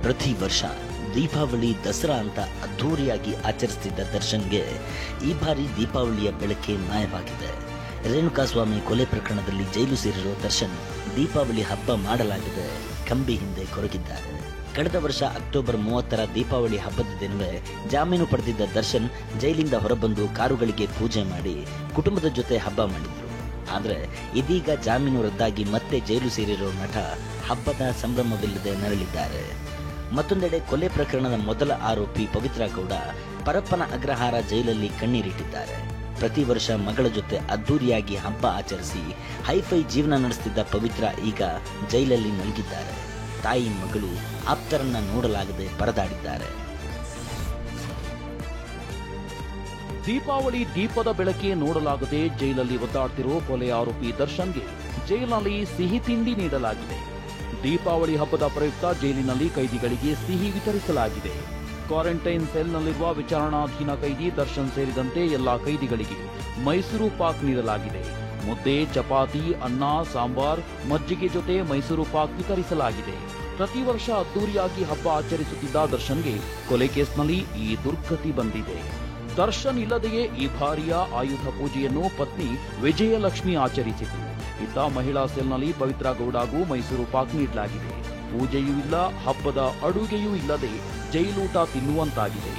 ಪ್ರತಿ ವರ್ಷ ದೀಪಾವಳಿ ದಸರಾ ಅಂತ ಅದ್ಧೂರಿಯಾಗಿ ಆಚರಿಸುತ್ತಿದ್ದ ದರ್ಶನ್ಗೆ ಈ ಬಾರಿ ದೀಪಾವಳಿಯ ಬೆಳಕೆ ಮಾಯವಾಗಿದೆ. ರೇಣುಕಾಸ್ವಾಮಿ ಕೊಲೆ ಪ್ರಕರಣದಲ್ಲಿ ಜೈಲು ಸೇರಿರೋ ದರ್ಶನ್ ದೀಪಾವಳಿ ಹಬ್ಬ ಮಾಡಲಾಗದೆ ಕಂಬಿ ಹಿಂದೆ ಕೊರಗಿದ್ದಾರೆ. ಕಳೆದ ವರ್ಷ ಅಕ್ಟೋಬರ್ 30ರ ದೀಪಾವಳಿ ಹಬ್ಬದ ದಿನವೇ ಜಾಮೀನು ಪಡೆದಿದ್ದ ದರ್ಶನ್ ಜೈಲಿಂದ ಹೊರಬಂದು ಕಾರುಗಳಿಗೆ ಪೂಜೆ ಮಾಡಿ ಕುಟುಂಬದ ಜೊತೆ ಹಬ್ಬ ಮಾಡಿದ್ರು. ಆದರೆ ಇದೀಗ ಜಾಮೀನು ರದ್ದಾಗಿ ಮತ್ತೆ ಜೈಲು ಸೇರಿರೋ ನಟ ಹಬ್ಬದ ಸಂಭ್ರಮವಿಲ್ಲದೆ ನರಳಿದ್ದಾರೆ. ಮತ್ತೊಂದೆಡೆ ಕೊಲೆ ಪ್ರಕರಣದ ಮೊದಲ ಆರೋಪಿ ಪವಿತ್ರ ಗೌಡ ಪರಪ್ಪನ ಅಗ್ರಹಾರ ಜೈಲಲ್ಲಿ ಕಣ್ಣೀರಿಟ್ಟಿದ್ದಾರೆ. ಪ್ರತಿ ವರ್ಷ ಮಗಳ ಜೊತೆ ಅದ್ದೂರಿಯಾಗಿ ಹಬ್ಬ ಆಚರಿಸಿ ಹೈಫೈ ಜೀವನ ನಡೆಸುತ್ತಿದ್ದ ಪವಿತ್ರ ಈಗ ಜೈಲಲ್ಲಿ ನಲುಗಿದ್ದಾರೆ. ತಾಯಿ ಮಗಳು ಆಪ್ತರನ್ನ ನೋಡಲಾಗದೆ ಪರದಾಡಿದ್ದಾರೆ. ದೀಪಾವಳಿ ದೀಪದ ಬೆಳಕೆ ನೋಡಲಾಗದೆ ಜೈಲಲ್ಲಿ ಒದ್ದಾಡ್ತಿರೋ ಕೊಲೆ ಆರೋಪಿ ದರ್ಶನ್ಗೆ ಜೈಲಿನಲ್ಲಿ ಸಿಹಿ ತಿಂಡಿ ನೀಡಲಾಗಿದೆ. ದೀಪಾವಳಿ ಹಬ್ಬದ ಪ್ರಯುಕ್ತ ಜೈಲಿನಲ್ಲಿ ಕೈದಿಗಳಿಗೆ ಸಿಹಿ ವಿತರಿಸಲಾಗಿದೆ. ಕ್ವಾರಂಟೈನ್ ಸೆಲ್ನಲ್ಲಿರುವ ವಿಚಾರಣಾಧೀನ ಕೈದಿ ದರ್ಶನ್ ಸೇರಿದಂತೆ ಎಲ್ಲಾ ಕೈದಿಗಳಿಗೆ ಮೈಸೂರು ಪಾಕ್ ನೀಡಲಾಗಿದೆ. ಮುದ್ದೆ, ಚಪಾತಿ, ಅನ್ನ, ಸಾಂಬಾರ್, ಮಜ್ಜಿಗೆ ಜೊತೆ ಮೈಸೂರು ಪಾಕ್ ವಿತರಿಸಲಾಗಿದೆ. ಪ್ರತಿ ವರ್ಷ ಅದ್ದೂರಿಯಾಗಿ ಹಬ್ಬ ಆಚರಿಸುತ್ತಿದ್ದ ದರ್ಶನ್ಗೆ ಕೊಲೆ ಕೇಸ್ನಲ್ಲಿ ಈ ದುರ್ಗತಿ ಬಂದಿದೆ. ದರ್ಶನ್ ಇಲ್ಲದೆಯೇ ಈ ಬಾರಿಯ ಆಯುಧ ಪೂಜೆಯನ್ನು ಪತ್ನಿ ವಿಜಯಲಕ್ಷ್ಮಿ ಆಚರಿಸಿತು. ಇತ್ತ ಮಹಿಳಾ ಸೆಲ್ನಲ್ಲಿ ಪವಿತ್ರ ಗೌಡಗೂ ಮೈಸೂರು ಪಾಕ್ ನೀಡಲಾಗಿದೆ. ಪೂಜೆಯೂ ಇಲ್ಲ, ಹಬ್ಬದ ಅಡುಗೆಯೂ ಇಲ್ಲದೆ ಜೈಲೂಟ ತಿನ್ನುವಂತಾಗಿದೆ.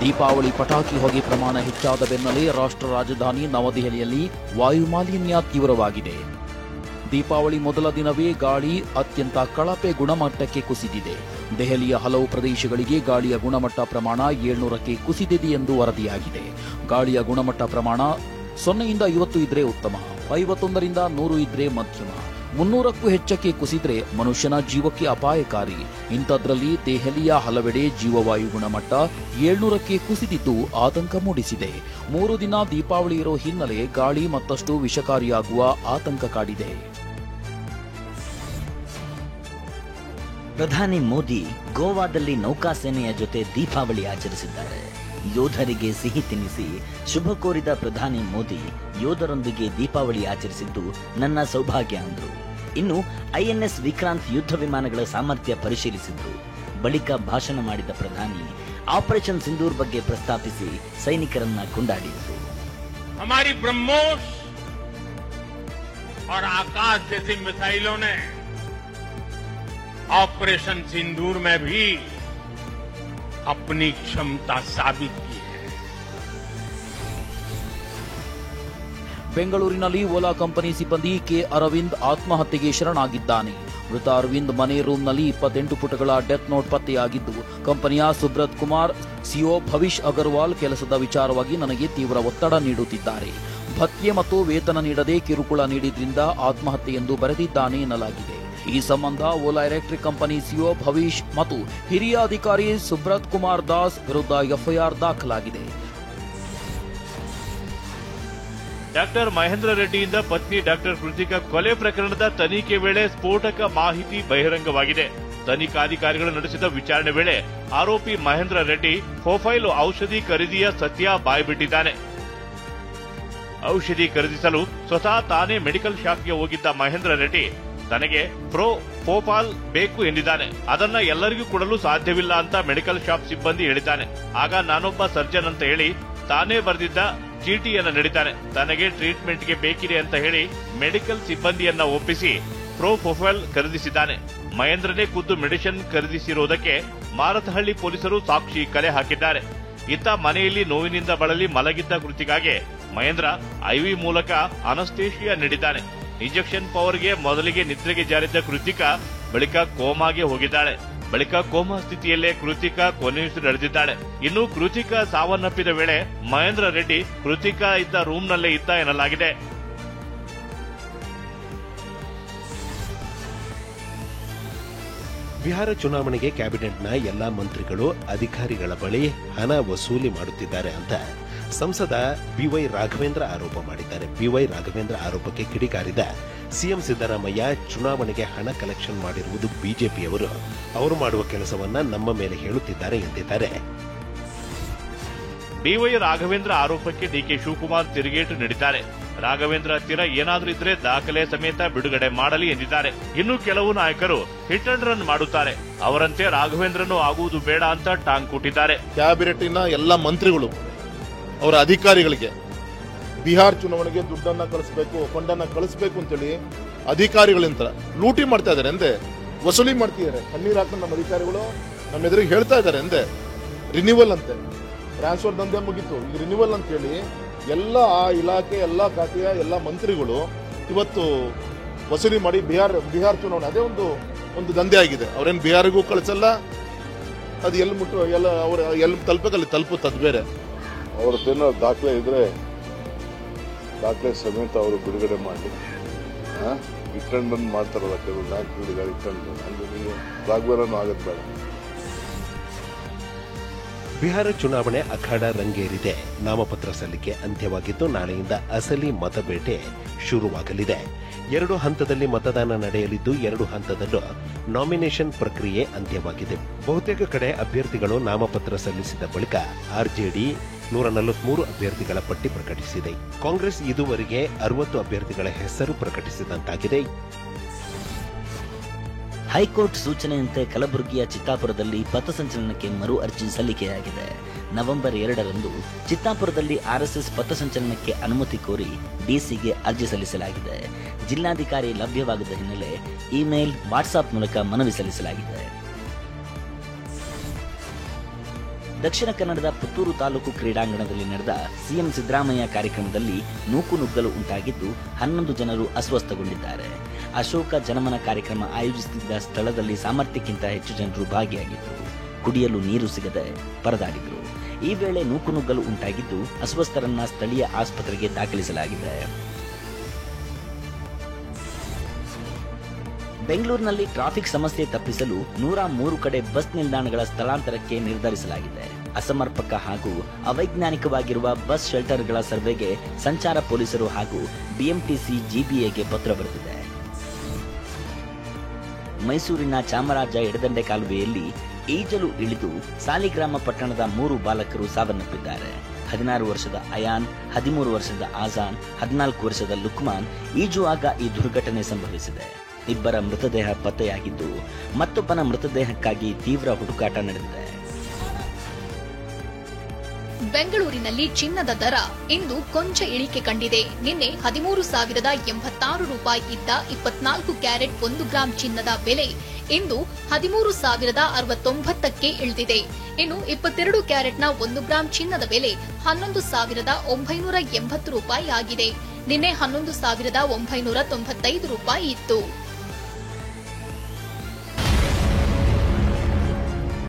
ದೀಪಾವಳಿ ಪಟಾಕಿ ಹೊಗೆ ಪ್ರಮಾಣ ಹೆಚ್ಚಾದ ಬೆನ್ನಲ್ಲೇ ರಾಷ್ಟ್ರ ರಾಜಧಾನಿ ನವದೆಹಲಿಯಲ್ಲಿ ವಾಯುಮಾಲಿನ್ಯ ತೀವ್ರವಾಗಿದೆ. ದೀಪಾವಳಿ ಮೊದಲ ದಿನವೇ ಗಾಳಿ ಅತ್ಯಂತ ಕಳಪೆ ಗುಣಮಟ್ಟಕ್ಕೆ ಕುಸಿದಿದೆ. ದೆಹಲಿಯ ಹಲವು ಪ್ರದೇಶಗಳಿಗೆ ಗಾಳಿಯ ಗುಣಮಟ್ಟ ಪ್ರಮಾಣ 700ಕ್ಕೆ ಕುಸಿದಿದೆ ಎಂದು ವರದಿಯಾಗಿದೆ. ಗಾಳಿಯ ಗುಣಮಟ್ಟ ಪ್ರಮಾಣ 0ರಿಂದ 50 ಇದ್ರೆ ಉತ್ತಮ, 51ರಿಂದ 100 ಇದ್ರೆ ಮಧ್ಯಮ, 300ಕ್ಕೂ ಹೆಚ್ಚಕ್ಕೆ ಕುಸಿದ್ರೆ ಮನುಷ್ಯನ ಜೀವಕ್ಕೆ ಅಪಾಯಕಾರಿ. ಇಂಥದ್ರಲ್ಲಿ ದೆಹಲಿಯ ಹಲವೆಡೆ ಜೀವವಾಯು ಗುಣಮಟ್ಟ 700ಕ್ಕೆ ಕುಸಿದಿದ್ದು ಆತಂಕ ಮೂಡಿಸಿದೆ. 3 ದಿನ ದೀಪಾವಳಿ ಇರೋ ಹಿನ್ನೆಲೆ ಗಾಳಿ ಮತ್ತಷ್ಟು ವಿಷಕಾರಿಯಾಗುವ ಆತಂಕ ಕಾಡಿದೆ. ಪ್ರಧಾನಿ ಮೋದಿ ಗೋವಾದಲ್ಲಿ ನೌಕಾಸೇನೆಯ ಜೊತೆ ದೀಪಾವಳಿ ಆಚರಿಸಿದ್ದಾರೆ. ಯೋಧರಿಗೆ ಸಿಹಿ ತಿನ್ನಿಸಿ ಶುಭ ಕೋರಿದ ಪ್ರಧಾನಿ ಮೋದಿ ಯೋಧರೊಂದಿಗೆ ದೀಪಾವಳಿ ಆಚರಿಸಿದ್ದು ನನ್ನ ಸೌಭಾಗ್ಯ ಅಂದರು. ಇನ್ನು ಐಎನ್ಎಸ್ ವಿಕ್ರಾಂತ್ ಯುದ್ಧ ವಿಮಾನಗಳ ಸಾಮರ್ಥ್ಯ ಪರಿಶೀಲಿಸಿದ್ರು. ಬಳಿಕ ಭಾಷಣ ಮಾಡಿದ ಪ್ರಧಾನಿ ಆಪರೇಷನ್ ಸಿಂಧೂರ್ ಬಗ್ಗೆ ಪ್ರಸ್ತಾಪಿಸಿ ಸೈನಿಕರನ್ನ ಕೊಂಡಾಡಿದರು. हमारी ब्रह्मोस और आकाश जैसी मिसाइलों ने ऑपरेशन सिंदूर में भी अपनी क्षमता साबित की है. ಬೆಂಗಳೂರಿನಲ್ಲಿ ಓಲಾ ಕಂಪನಿ ಸಿಬ್ಬಂದಿ ಕೆ ಅರವಿಂದ್ ಆತ್ಮಹತ್ಯೆಗೆ ಶರಣಾಗಿದ್ದಾನೆ. ಮೃತ ಅರವಿಂದ್ ಮನೆ ರೂಮ್ನಲ್ಲಿ 28 ಪುಟಗಳ ಡೆತ್ ನೋಟ್ ಪತ್ತೆಯಾಗಿದ್ದು, ಕಂಪನಿಯ ಸುಬ್ರತ್ ಕುಮಾರ್ ಸಿಒ ಭವಿಷ್ ಅಗರ್ವಾಲ್ ಕೆಲಸದ ವಿಚಾರವಾಗಿ ನನಗೆ ತೀವ್ರ ಒತ್ತಡ ನೀಡುತ್ತಿದ್ದಾರೆ. ಭತ್ಯೆ ಮತ್ತು ವೇತನ ನೀಡದೆ ಕಿರುಕುಳ ನೀಡಿದ್ರಿಂದ ಆತ್ಮಹತ್ಯೆ ಎಂದು ಬರೆದಿದ್ದಾನೆ ಎನ್ನಲಾಗಿದೆ. ಈ ಸಂಬಂಧ Ola electric company CEO Bhavish ಮತ್ತು ಹಿರಿಯ ಅಧಿಕಾರಿ ಸುಬ್ರತ್ ಕುಮಾರ್ ದಾಸ್ ವಿರುದ್ಧ ಎಫ್ಐಆರ್ ದಾಖಲಾಗಿದೆ. ಡಾಕ್ಟರ್ ಮಹೇಂದ್ರ ರೆಡ್ಡಿಯಿಂದ ಪತ್ನಿ ಡಾಕ್ಟರ್ ಕೃತಿಕಾ ಕೊಲೆ ಪ್ರಕರಣದ ತನಿಖೆ ವೇಳೆ ಸ್ಫೋಟಕ ಮಾಹಿತಿ ಬಹಿರಂಗವಾಗಿದೆ. ತನಿಖಾಧಿಕಾರಿಗಳು ನಡೆಸಿದ ವಿಚಾರಣೆ ವೇಳೆ ಆರೋಪಿ ಮಹೇಂದ್ರ ರೆಡ್ಡಿ ಫೋಫೈಲ್ ಔಷಧಿ ಖರೀದಿಯ ಸತ್ಯ ಬಾಯ್ಬಿಟ್ಟಿದ್ದಾನೆ. ಔಷಧಿ ಖರೀದಿಸಲು ಸ್ವತಃ ತಾನೇ ಮೆಡಿಕಲ್ ಶಾಪ್ಗೆ ಹೋಗಿದ್ದ ಮಹೇಂದ್ರ ರೆಡ್ಡಿ ತನಗೆ ಫೋಪಾಲ್ ಬೇಕು ಎಂದಿದ್ದಾನೆ. ಅದನ್ನ ಎಲ್ಲರಿಗೂ ಕೊಡಲು ಸಾಧ್ಯವಿಲ್ಲ ಅಂತ ಮೆಡಿಕಲ್ ಶಾಪ್ ಸಿಬ್ಬಂದಿ ಹೇಳಿದ್ದಾನೆ. ಆಗ ನಾನೊಬ್ಬ ಸರ್ಜನ್ ಅಂತ ಹೇಳಿ ತಾನೇ ಬರೆದಿದ್ದ ಚೀಟಿಯನ್ನ ನೀಡಿದ್ದಾನೆ. ತನಗೆ ಟ್ರೀಟ್ಮೆಂಟ್ಗೆ ಬೇಕಿದೆ ಅಂತ ಹೇಳಿ ಮೆಡಿಕಲ್ ಸಿಬ್ಬಂದಿಯನ್ನ ಒಪ್ಪಿಸಿ ಫೋಫೈಲ್ ಖರೀದಿಸಿದ್ದಾನೆ. ಮಹೇಂದ್ರನೇ ಖುದ್ದು ಮೆಡಿಸಿನ್ ಖರೀದಿಸಿರುವುದಕ್ಕೆ ಮಾರತಹಳ್ಳಿ ಪೊಲೀಸರು ಸಾಕ್ಷಿ ಕಲೆ ಹಾಕಿದ್ದಾರೆ. ಇತ್ತ ಮನೆಯಲ್ಲಿ ನೋವಿನಿಂದ ಬಳಲಿ ಮಲಗಿದ್ದ ಕೃತಿಕಾಗೆ ಮಹೇಂದ್ರ ಐವಿ ಮೂಲಕ ಅನಸ್ತೇಷಿಯಾ ನೀಡಿದ್ದಾನೆ. ಇಂಜೆಕ್ಷನ್ ಪವರ್ಗೆ ಮೊದಲಿಗೆ ನಿದ್ರೆಗೆ ಜಾರಿದ್ದ ಕೃತಿಕಾ ಬಳಿಕ ಕೋಮಾಗೆ ಹೋಗಿದ್ದಾಳೆ. ಬಳಿಕ ಕೋಮಾ ಸ್ಥಿತಿಯಲ್ಲೇ ಕೃತಿಕಾ ಕೊನೆಯುಸಿರೆಳೆದಿದ್ದಾಳೆ. ಇನ್ನು ಕೃತಿಕಾ ಸಾವನ್ನಪ್ಪಿದ ವೇಳೆ ಮಹೇಂದ್ರ ರೆಡ್ಡಿ ಕೃತಿಕಾ ಇದ್ದ ರೂಮ್ನಲ್ಲೇ ಇದ್ದ ಎನ್ನಲಾಗಿದೆ. ಬಿಹಾರ ಚುನಾವಣೆಗೆ ಕ್ಯಾಬಿನೆಟ್ನ ಎಲ್ಲಾ ಮಂತ್ರಿಗಳು ಅಧಿಕಾರಿಗಳ ಬಳಿ ಹಣ ವಸೂಲಿ ಮಾಡುತ್ತಿದ್ದಾರೆ ಅಂತ ಸಂಸದ ಬಿವೈ ರಾಘವೇಂದ್ರ ಆರೋಪ ಮಾಡಿದ್ದಾರೆ. ಬಿವೈ ರಾಘವೇಂದ್ರ ಆರೋಪಕ್ಕೆ ಕಿಡಿಕಾರಿದ ಸಿಎಂ ಸಿದ್ದರಾಮಯ್ಯ ಚುನಾವಣೆಗೆ ಹಣ ಕಲೆಕ್ಷನ್ ಮಾಡಿರುವುದು ಬಿಜೆಪಿಯವರು, ಅವರು ಮಾಡುವ ಕೆಲಸವನ್ನ ನಮ್ಮ ಮೇಲೆ ಹೇಳುತ್ತಿದ್ದಾರೆ ಎಂದಿದ್ದಾರೆ. ಬಿವೈ ರಾಘವೇಂದ್ರ ಆರೋಪಕ್ಕೆ ಡಿಕೆ ಶಿವಕುಮಾರ್ ತಿರುಗೇಟು ನೀಡಿದ್ದಾರೆ. ರಾಘವೇಂದ್ರ ಹತ್ತಿರ ಏನಾದ್ರೂ ಇದ್ರೆ ದಾಖಲೆ ಸಮೇತ ಬಿಡುಗಡೆ ಮಾಡಲಿ ಎಂದಿದ್ದಾರೆ. ಇನ್ನು ಕೆಲವು ನಾಯಕರು ಹಿಟ್ ಅಂಡ್ ರನ್ ಮಾಡುತ್ತಾರೆ. ಅವರಂತೆ ರಾಘವೇಂದ್ರನು ಆಗುವುದು ಬೇಡ ಅಂತ ಟಾಂಗ್ ಕೊಟ್ಟಿದ್ದಾರೆ. ಕ್ಯಾಬಿನೆಟ್ನ ಎಲ್ಲ ಮಂತ್ರಿಗಳು ಅವರ ಅಧಿಕಾರಿಗಳಿಗೆ ಬಿಹಾರ್ ಚುನಾವಣೆಗೆ ದುಡ್ಡನ್ನ ಕಳಿಸಬೇಕು, ಫಂಡನ್ನ ಕಳಿಸಬೇಕು ಅಂತೇಳಿ ಅಧಿಕಾರಿಗಳಿಂದ ಲೂಟಿ ಮಾಡ್ತಾ ಇದ್ದಾರೆ ಎಂದೆ, ವಸೂಲಿ ಮಾಡ್ತಿದ್ದಾರೆ. ಕಣ್ಣೀರ್ ಹಾಕೊಂಡು ನಮ್ಮ ಅಧಿಕಾರಿಗಳು ನಮ್ಮ ಎದುರಿಗೆ ಹೇಳ್ತಾ ಇದ್ದಾರೆ ಎಂದೆ. ರಿನ್ಯೂವಲ್ ಅಂತೆ, ಟ್ರಾನ್ಸ್ಫರ್ ದಂಧೆ ಮುಗೀತು, ಈಗ ರಿನ್ಯೂವಲ್ ಅಂತೇಳಿ ಎಲ್ಲ ಆ ಇಲಾಖೆ ಎಲ್ಲ ಖಾತೆಯ ಎಲ್ಲ ಮಂತ್ರಿಗಳು ಇವತ್ತು ವಸೂಲಿ ಮಾಡಿ ಬಿಹಾರ್ ಚುನಾವಣೆ ಅದೇ ಒಂದು ದಂಧೆ ಆಗಿದೆ. ಅವ್ರೇನು ಬಿಹಾರಿಗೂ ಕಳಿಸಲ್ಲ, ಅದು ಎಲ್ಲಿ ತಲುಪಬೇಕಲ್ಲಿ ತಲುಪುತ್ತೆ ಬೇರೆ. ಅವ್ರದ್ದೇನೋ ದಾಖಲೆ ಇದ್ರೆ ದಾಖಲೆ ಸಮೇತ ಅವರು ಬಿಡುಗಡೆ ಮಾಡಿ ಇಟ್ಕೊಂಡು ಮಾಡ್ತಾರಲ್ಲ ಕೆಲವು ನಾಯಕರುಗಳಿದ್ದಾರೆ ಇಟ್ಕೊಂಡು ಅಂದ್ರೆ ರಾಘವೇಂದ್ರನು ಆಗದ್ ಬೇಡ. ಬಿಹಾರ ಚುನಾವಣೆ ಅಖಾಡ ರಂಗೇರಿದೆ. ನಾಮಪತ್ರ ಸಲ್ಲಿಕೆ ಅಂತ್ಯವಾಗಿದ್ದು ನಾಳೆಯಿಂದ ಅಸಲಿ ಮತಬೇಟೆ ಶುರುವಾಗಲಿದೆ. 2 ಹಂತದಲ್ಲಿ ಮತದಾನ ನಡೆಯಲಿದ್ದು 2 ಹಂತದಲ್ಲೂ ನಾಮಿನೇಷನ್ ಪ್ರಕ್ರಿಯೆ ಅಂತ್ಯವಾಗಿದೆ. ಬಹುತೇಕ ಕಡೆ ಅಭ್ಯರ್ಥಿಗಳು ನಾಮಪತ್ರ ಸಲ್ಲಿಸಿದ ಬಳಿಕ ಆರ್ಜೆಡಿ 143 ಅಭ್ಯರ್ಥಿಗಳ ಪಟ್ಟಿ ಪ್ರಕಟಿಸಿದೆ. ಕಾಂಗ್ರೆಸ್ ಇದುವರೆಗೆ 60 ಅಭ್ಯರ್ಥಿಗಳ ಹೆಸರು ಪ್ರಕಟಿಸಿದಂತಾಗಿದೆ. ಹೈಕೋರ್ಟ್ ಸೂಚನೆಯಂತೆ ಕಲಬುರಗಿಯ ಚಿತ್ತಾಪುರದಲ್ಲಿ ಪಥಸಂಚಲನಕ್ಕೆ ಮರು ಅರ್ಜಿ ಸಲ್ಲಿಕೆಯಾಗಿದೆ. ನವೆಂಬರ್ 2ರಂದು ಚಿತ್ತಾಪುರದಲ್ಲಿ ಆರ್ಎಸ್ಎಸ್ ಪಥಸಂಚಲನಕ್ಕೆ ಅನುಮತಿ ಕೋರಿ ಡಿಸಿಗೆ ಅರ್ಜಿ ಸಲ್ಲಿಸಲಾಗಿದೆ. ಜಿಲ್ಲಾಧಿಕಾರಿ ಲಭ್ಯವಾಗದ ಹಿನ್ನೆಲೆ ಇಮೇಲ್, ವಾಟ್ಸ್ಆಪ್ ಮೂಲಕ ಮನವಿ ಸಲ್ಲಿಸಲಾಗಿದೆ. ದಕ್ಷಿಣ ಕನ್ನಡದ ಪುತ್ತೂರು ತಾಲೂಕು ಕ್ರೀಡಾಂಗಣದಲ್ಲಿ ನಡೆದ ಸಿಎಂ ಸಿದ್ದರಾಮಯ್ಯ ಕಾರ್ಯಕ್ರಮದಲ್ಲಿ ನೂಕುನುಗ್ಗಲು ಉಂಟಾಗಿದ್ದು 11 ಜನರು ಅಸ್ವಸ್ಥಗೊಂಡಿದ್ದಾರೆ. ಅಶೋಕ ಜನಮನ ಕಾರ್ಯಕ್ರಮ ಆಯೋಜಿಸುತ್ತಿದ್ದ ಸ್ಥಳದಲ್ಲಿ ಸಾಮರ್ಥ್ಯಕ್ಕಿಂತ ಹೆಚ್ಚು ಜನರು ಭಾಗಿಯಾಗಿದ್ದರು. ಕುಡಿಯಲು ನೀರು ಸಿಗದೆ ಪರದಾಡಿದರು. ಈ ವೇಳೆ ನೂಕುನುಗ್ಗಲು ಉಂಟಾಗಿದ್ದು ಅಸ್ವಸ್ಥರನ್ನ ಸ್ಥಳೀಯ ಆಸ್ಪತ್ರೆಗೆ ದಾಖಲಿಸಲಾಗಿದೆ. ಬೆಂಗಳೂರಿನಲ್ಲಿ ಟ್ರಾಫಿಕ್ ಸಮಸ್ಯೆ ತಪ್ಪಿಸಲು 103 ಕಡೆ ಬಸ್ ನಿಲ್ದಾಣಗಳ ಸ್ಥಳಾಂತರಕ್ಕೆ ನಿರ್ಧರಿಸಲಾಗಿದೆ. ಅಸಮರ್ಪಕ ಹಾಗೂ ಅವೈಜ್ಞಾನಿಕವಾಗಿರುವ ಬಸ್ ಶೆಲ್ಟರ್ಗಳ ಸರ್ವೆಗೆ ಸಂಚಾರ ಪೊಲೀಸರು ಹಾಗೂ ಬಿಎಂಟಿಸಿ ಜಿಬಿಎಗೆ ಪತ್ರ ಬರೆದಿದೆ. ಮೈಸೂರಿನ ಚಾಮರಾಜ ಎಡದಂಡೆ ಕಾಲುವೆಯಲ್ಲಿ ಈಜಲು ಇಳಿದು ಸಾಲಿಗ್ರಾಮ ಪಟ್ಟಣದ 3 ಬಾಲಕರು ಸಾವನ್ನಪ್ಪಿದ್ದಾರೆ. 16 ವರ್ಷದ ಅಯಾನ್, 13 ವರ್ಷದ ಆಜಾನ್, 14 ವರ್ಷದ ಲುಕ್ಮಾನ್ ಈಜುವಾಗ ಈ ದುರ್ಘಟನೆ ಸಂಭವಿಸಿದೆ. ಇಬ್ಬರ ಮೃತದೇಹ ಪತ್ತೆಯಾಗಿದ್ದು ಮತ್ತೊಬ್ಬನ ಮೃತದೇಹಕ್ಕಾಗಿ ತೀವ್ರ ಹುಡುಕಾಟ ನಡೆದಿದೆ. ಬೆಂಗಳೂರಿನಲ್ಲಿ ಚಿನ್ನದ ದರ ಇಂದು ಕೊಂಚ ಇಳಿಕೆ ಕಂಡಿದೆ. ನಿನ್ನೆ 13,086 ರೂಪಾಯಿ ಇದ್ದ 24 ಕ್ಯಾರೆಟ್ 1 ಗ್ರಾಂ ಚಿನ್ನದ ಬೆಲೆ ಇಂದು 13,069ಕ್ಕೆ ಇಳಿದಿದೆ. ಇನ್ನು 22 ಕ್ಯಾರೆಟ್ನ 1 ಗ್ರಾಂ ಚಿನ್ನದ ಬೆಲೆ 11,980 ರೂಪಾಯಿ ಆಗಿದೆ. ನಿನ್ನೆ 11,995 ರೂಪಾಯಿ ಇತ್ತು.